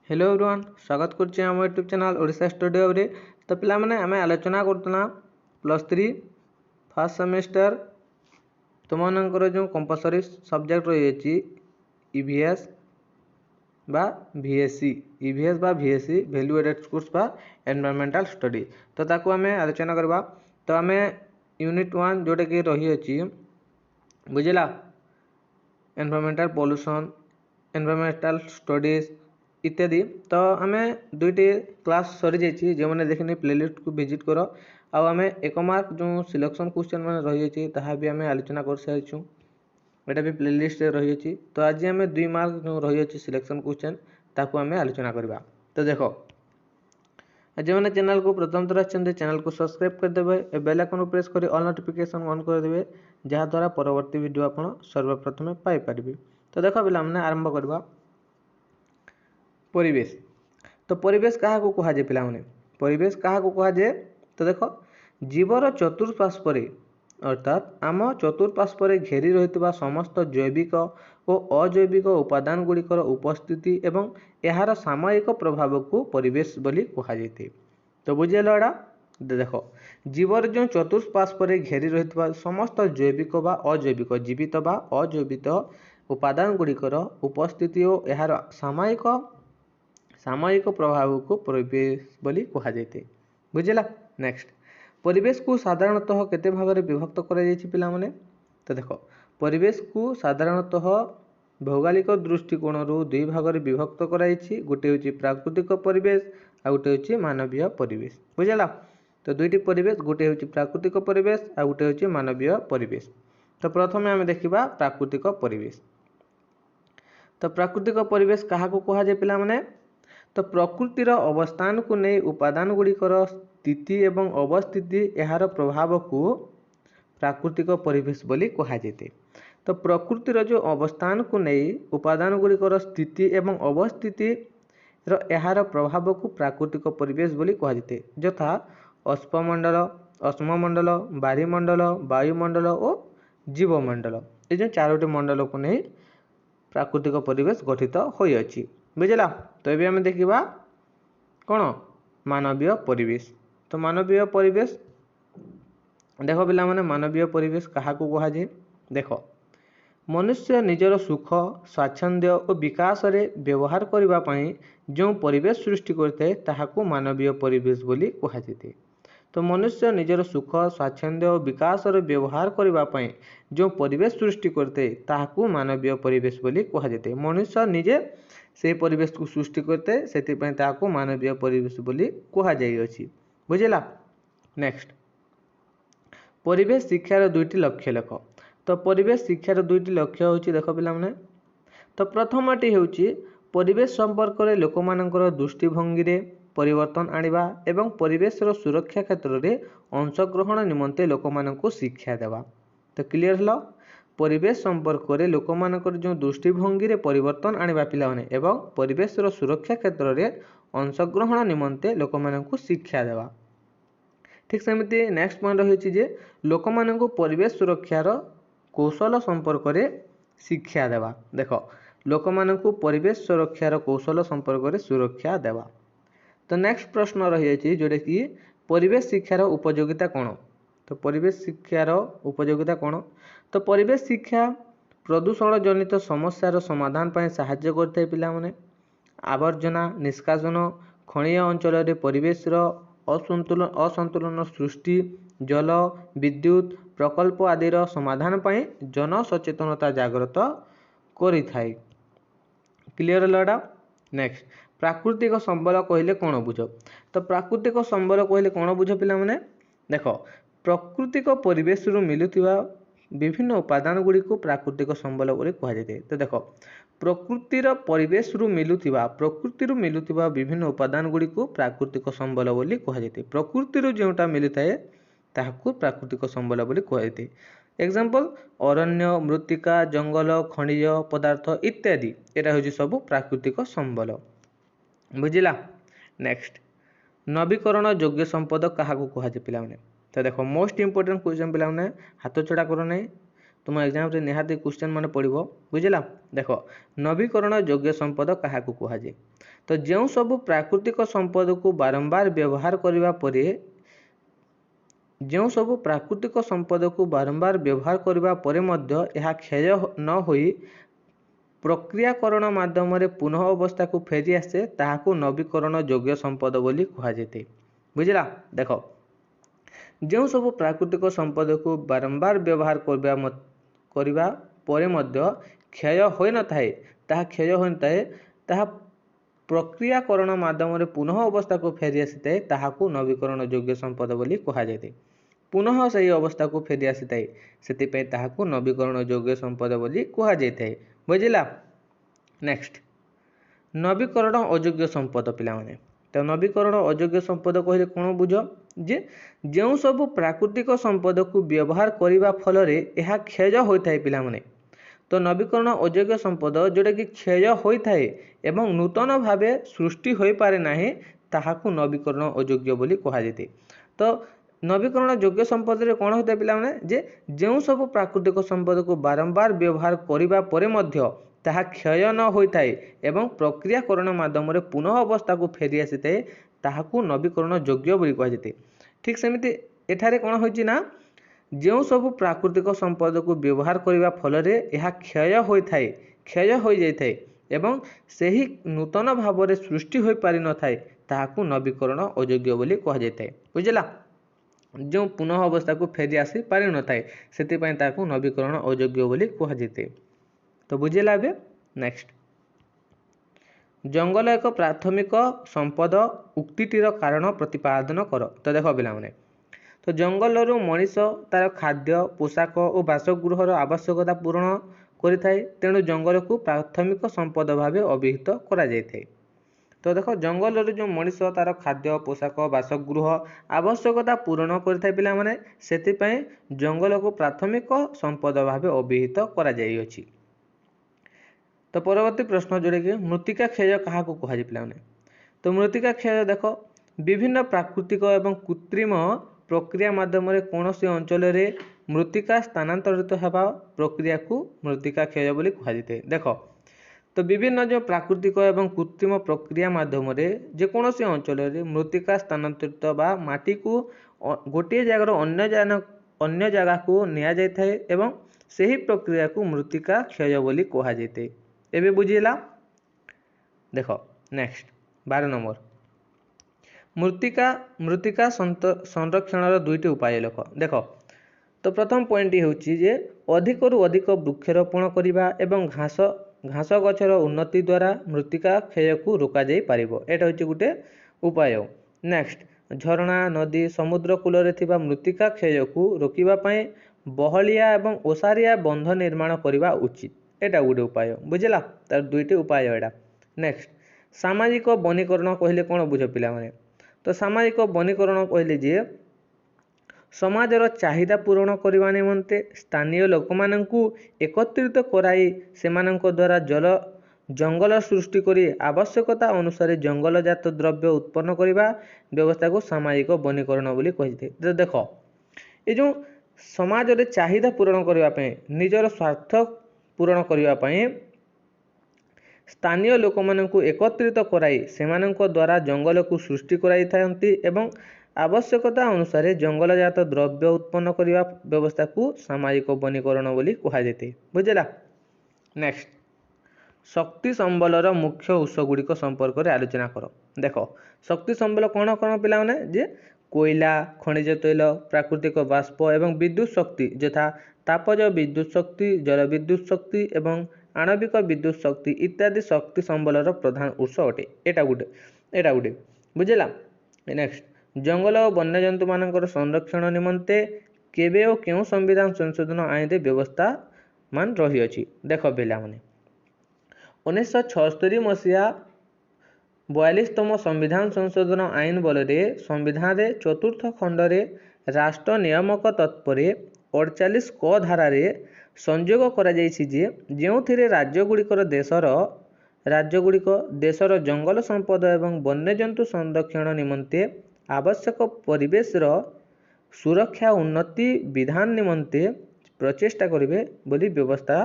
Hello everyone स्वागत करछि हम YouTube channel Odisha study hub रे। तो पिला माने आमे आलोचना करतना +3 फर्स्ट सेमेस्टर तुमनकर जो कंपलसरी सब्जेक्ट रही अछि ईवीएस बा वीएससी वैल्यू एडेड कोर्स बा एनवायरमेंटल स्टडी। तो ताकू आमे आलोचना करबा। तो आमे यूनिट 1 जोटे कि रही अछि बुझिला एनवायरमेंटल पोल्यूशन एनवायरमेंटल स्टडीज इत्यादि। तो आमे दुईटी क्लास सरी जाइए जो मैंने देखने प्लेलिस्ट को विजिट कर आमे 1 मार्क जो सिलेक्शन क्वेश्चन मैंने रही है भी आमे आलोचना कर सारी एटा भी प्लेलिस्ट रही है। तो आज आम 2 मार्क जो रही है सिलेक्शन क्वेश्चन ताकू आमे आलोचना करबा। तो देखो जो मैंने चैनल को प्रथम थर आछंते चैनल को सब्सक्राइब करदेवे बेल आइकन प्रेस कर ऑल नोटिफिकेशन ऑन करदेवे जहाँद्वारा परवर्ती वीडियो आप सर्वप्रथमे पाई परिबे। तो देखो पिला माने आरंभ करबा। परिवेश तो परिवेश क्या कहुए पिला माने परिवेश क्या कहुए। तो देख जीवर चतुर्पार्श्व अर्थात आम चतुर्पार्श्व घेरी रही समस्त जैविक और अजैविक उपादान गुड़िकर उपस्थिति एवं यार सामयिक प्रभाव को परिवेश बोली कहुए। तो बुझेल एटा देख जीवर जो चतुर्पार्श्व घेरी रही समस्त जैविक बा अजैविक जीवित बा अजैविक उपादान गुड़िकर उपस्थिति और यार सामयिक प्रभाव को परिवेश बोली कहुए। बुझेगा नेक्स्ट परिवेश को साधारणतः केते भाग में विभक्त करा माने। तो देख परिवेश को साधारणतः भौगोलिक दृष्टिकोण रू 2 भाग में विभक्त कराई गोटे हूँ प्राकृतिक परिवेश आ गोटे हूँ मानवीय परिवेश। बुझेगा तो दुईटी परिवेश गोटे हूँ प्राकृतिक परिवेश आ गोटे हूँ मानवीय परिवेश। तो प्रथम आम देखा प्राकृतिक परिवेश। तो प्राकृतिक परिवेश क्या कहुए पिला माने। तो प्रकृतिर अवस्थान को नहीं उपादान गुड़िकर स्थिति एवं अवस्थिति यार प्रभाव को प्राकृतिक परिवेश बोली कहुए। तो प्रकृतिर जो अवस्थान को नहीं उपादान गुड़िकर स्थिति एवं अवस्थिति यार प्रभाव को प्राकृतिक परिवेश बोली कहुए। यथा अश्ममंडल बारीमंडल वायुमंडल और जीवमंडल ये जो 4टी मंडल को नहीं प्राकृतिक परिवेश गठित होइछि। बुझेगा तो ये आम देखा कौन मानवीय परिवेश। तो मानवीय परिवेश देख पिला माने मानवीय परिवेश क्या कहुए। देख मनुष्य निजर सुख स्वाच्छंद्य और विकास रे व्यवहार करने जो परिवेश सृष्टि करते ताहाकू मानवीय परिवेश बोली कहुए। तो मनुष्य निजर सुख स्वाच्छंद्य और विकास रे व्यवहार करने जो परिवेश सृष्टि करते ताहाकू मानवीय परिवेश बोली कहुए। मनुष्य निजे से परिवेश को सृष्टि करते से मानवीय परिवेश बोली कहुए। बुझेगा नेक्स्ट परिवेश शिक्षार 2टी लक्ष्य लेख। तो परिवेश शिक्षार 2टी लक्ष्य हूँ देख पिला माने। तो प्रथमटी हूँ परिवेश संपर्क में लोक मानकर दृष्टिभंगी रे परिवर्तन आनिबा एवं परिवेशर सुरक्षा क्षेत्र में अंशग्रहण निमंते लोक मानकु शिक्षा देवा। तो क्लियर हल परिवेश संपर्क में लोक मानकर जो दृष्टिभंगी रे परिवर्तन आनिबा पिला माने एवं परिवेशर सुरक्षा क्षेत्र में अंशग्रहण निमंते लोक मानकु शिक्षा देवा। ठीक सेमती नेक्स्ट पॉइंट रही लोक मानकु परिवेश सुरक्षार कौशल संपर्क में शिक्षा देवा। देख लोक मानकु परिवेश सुरक्षार कौशल संपर्क में सुरक्षा देवा। तो नेक्स्ट प्रश्न रही जोटे कि परिवेश शिक्षार उपयोगिता कौन। तो परिवेश शिक्षार उपयोगिता कौन। तो परिवेश शिक्षा प्रदूषण जनित समस्यार समाधान पर साहाय्य करते पिला माने। आवर्जना निष्कासन खणीय अंचल परिवेश असंतुलन सृष्टि जल विद्युत प्रकल्प आदिर समाधान पर जनसचेतनता जागृत करिथाय। क्लियर लड़ा नेक्स्ट प्राकृतिक संबल कहले कौन बुझ। तो प्राकृतिक संबल कहले कौन बुझ पिला माने। देख प्राकृतिक परिवेश रु मिलुथिबा विभिन्न उपादान गुड़ी को प्राकृतिक संबल बोली कहुए। तो देख प्रकृतिर परिवेश रु मिलुथिबा विभिन्न उपादान गुड़ी को प्राकृतिक संबल बोली कहुए। प्रकृतिर जोटा मिलता है ताहाकू प्राकृतिक संबल बोली कहुए। एग्जांपल अरण्य मृत्तिका जंगल खनिज पदार्थ इत्यादि एटा हूँ सब प्राकृतिक संबल। बुझिला नेक्स्ट नवीकरण योग्य संपद क्या कहुए पिला माने। तो देखो मोस्ट इंपोर्टेंट क्वेश्चन पिला माने हाथ छड़ा करो नहीं। तुम एग्जाम रे निहाती क्वेश्चन माने पड़िबो बुझिला। देखो नवीकरण योग्य संपद काहाकू कुहाजे। तो जो सब प्राकृतिक संपद को बारंबार व्यवहार करने परे जो सब प्राकृतिक संपद को बारंबार व्यवहार करने परे मध्य यह क्षय न होई प्रक्रियाकरण माध्यम पुनः अवस्था को फेरी आसे ताहाकू नवीकरण योग्य संपद बोली कुहाजेते बुझिला। देखो जो सब प्राकृतिक संपद को बारंबार व्यवहार करने परे मध्य क्षय होई न थाए ताहा क्षय होई न थाए ताहा प्रक्रियाकरण माध्यम पुनः अवस्था को फेरी आसी ताहाकू नवीकरण योग्य संपद बोली कुहाजेते। पुनः सही अवस्था को फेरी आसी से ताहाकू नवीकरण योग्य संपद बोली कुहाजेते बुझिला। नेक्स्ट नवीकरण अयोग्य संपद पिला माने। तो नवीकरण अयोग्य संपद कहले कौन बुझ जे जो सब प्राकृतिक संपद को व्यवहार करने फल यह क्षय होता है पिला माने। तो नवीकरण अयोग्य संपद जोटा कि क्षय होता है एवं नूतन भाव सृष्टि हो पारे नाही ताहाकू नवीकरण अयोग्य बोली कुहाजेते। तो नवीकरण योग्य संपद रे कौन होता है पिला माने जे जो सब प्राकृतिक संपद को बारंबार व्यवहार करने परे मध्य ताहा क्षय न होता है एवं प्रक्रियाकरण माध्यम पुनः अवस्था को फेरी आसी ताहाकू नवीकरण योग्य बोली कुहाजेते। ठीक सेमिति एठारे कौन होइछि ना जो सब प्राकृतिक संपद को व्यवहार करने फल यह क्षय होता है क्षय हो जाए एवं सही नूतन भाव में सृष्टि हो पारि न थाए ताहाकू नवीकरण अयोग्य बोली कुहाଯାଇଥାଏ बुझिला। जो पुनः अवस्था को फेरी आसी पारि न थाए सेतिपय ताहाकू नवीकरण अयोग्य बोली कुहाଯାଇଥାଏ। तो बुझिला बे। नेक्स्ट जंगल एक प्राथमिक संपद उक्तिटीर कारण प्रतिपादन कर। तो देख पिला माने तो जंगल मनीष तार खाद्य पोशाक और बासगृहर आवश्यकता पूरण करिथाए तेणु जंगल को प्राथमिक संपद भाव अभिहित करा जायथाए। तो देख जंगल जो मनीष तार खाद्य पोशाक बासगृह आवश्यकता पूरण करिथाए पिला माने सेतिपय जंगल को प्राथमिक संपद भाव अभिहित करा जायछि। तो परवर्ती प्रश्न जोड़े कि मृत्तिका क्षय क्या कहुए पिला माने। तो मृत्तिका क्षय देख विभिन्न प्राकृतिक एवं कृत्रिम प्रक्रिया माध्यम कौन से अंचल मृत्तिका स्थानांतरित होगा प्रक्रिया को मृत्तिका क्षय बोली कहुए। देख तो विभिन्न जो प्राकृतिक एवं कृत्रिम प्रक्रिया माध्यम जेकोसी अंचल मृत्तिका स्थानांतरित बा माटी को गोटे जगार अन्य जगह को निया जाए एवं सही प्रक्रिया को मृत्तिका क्षय बोली कहुए। एबे बुझिला। देख नेक्स्ट 12 नंबर मृत्तिका संरक्षण दुईटी उपाय लिख। देख तो प्रथम पॉइंट होची जे अधिक रु अधिक वृक्षरोपण करने एवं घास गछर उन्नति द्वारा मृत्तिका क्षय को रोका जाई पारिबो एटा होची गुटे उपाय। नेक्स्ट झरणा नदी समुद्र कूल रे थिबा मृत्तिका क्षय को रोकिबा पई बहलिया एवं ओसारिया बंध निर्माण करने उचित एटा गोटे उपाय बुझिला। तार दुईटी उपाय एटा। नेक्स्ट सामाजिक वनीकरण कहले कौन बुझ पिला माने। तो सामाजिक वनीकरण कहले जे समाजर चाहिदा पूरण करने निमंते स्थानीय लोक माननकु एकत्रित कराई सेमानंक द्वारा जंगल सृष्टि करी आवश्यकता अनुसार जंगलजात द्रव्य उत्पन्न करने व्यवस्था को सामाजिक वनीकरण बोली कहिथे। तो देख ये जो समाज रे चाहिदा पूरण करने निजर स्वार्थ पूरण करने स्थानीय लोक माननकु एकत्रित कराई सेमानंक द्वारा जंगल को सृष्टि कराई थांती एवं आवश्यकता अनुसार जंगलजात द्रव्य उत्पन्न करने व्यवस्था को सामाजिक वनीकरण बोली कहुए बुझिला। नेक्स्ट शक्ति संबलर मुख्य उत्स गुड़िक संपर्क में आलोचना कर। देख शक्ति संबल कौन कौन पिला माने जे कोयला खनिज तैल प्राकृतिक बाष्प एवं विद्युत शक्ति यथा तापज विद्युत शक्ति जल विद्युत शक्ति एवं आणविक विद्युत शक्ति इत्यादि शक्ति संबलर प्रधान उत्स अटे एटा गुटे बुझिला। नेक्स्ट जंगल और वन्यजंतु मानकर संरक्षण निमंते केबे और क्यों संविधान संशोधन आईन रे व्यवस्था मान रही अछि। देख पिला माने 1976 मसीहा 42तम संविधान संशोधन आईन बल संविधान रे चतुर्थ खंड रे राष्ट्र नियामक तत्पर 48 क धारा रे संयोग करा जायछि जे जेउथिरे राज्यगुड़िकर देशर जंगल संपद एवं वन्यजंतु संरक्षण निमंते आवश्यक परिवेश सुरक्षा उन्नति विधान निमंते प्रचेष्टा करेंगे बोली व्यवस्था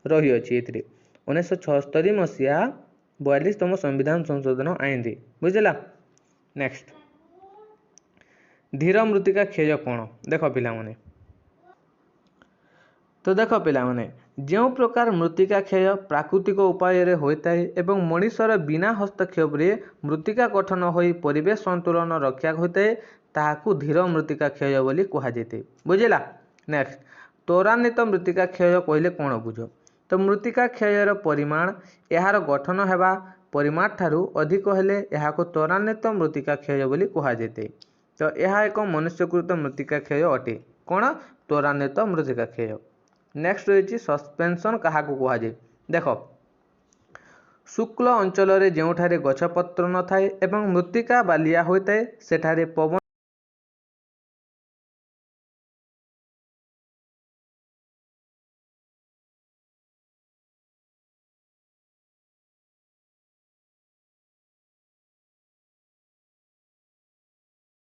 रही अच्छी। 1976 मसीहा 42तम संविधान संशोधन आईन रे बुझला। नेक्स्ट धीर मृत्तिका क्षय कौन देख पिलाने। तो देख पिलाने जो प्रकार मृत्तिका क्षय प्राकृतिक उपाय होता है एवं मनुष्यर बिना हस्तक्षेप मृत्तिका गठन हो परिवेश संतुलन रक्षा होता है ताकू धीर मृत्तिका क्षय बोली कहुए बुझला। नेक्स्ट त्वरान्वित मृत्तिका क्षय कहले कौन बुझ। तो मृत्तिका क्षयर परिमाण यार गठन होगा परिमाण ठारू अधिक हेले यहाको त्वरान्वित मृत्तिका क्षय बोली कहुए। तो यह एक मनुष्यकृत मृत्तिका क्षय अटे कौन त्वरान्वित मृत्तिका क्षय। नेक्स्ट रही सस्पेंशन क्या कहुए देख शुक्ल अंचल जो गछपत्र न थाए एवं मृत्तिका बालिया होता है सेठारे पवन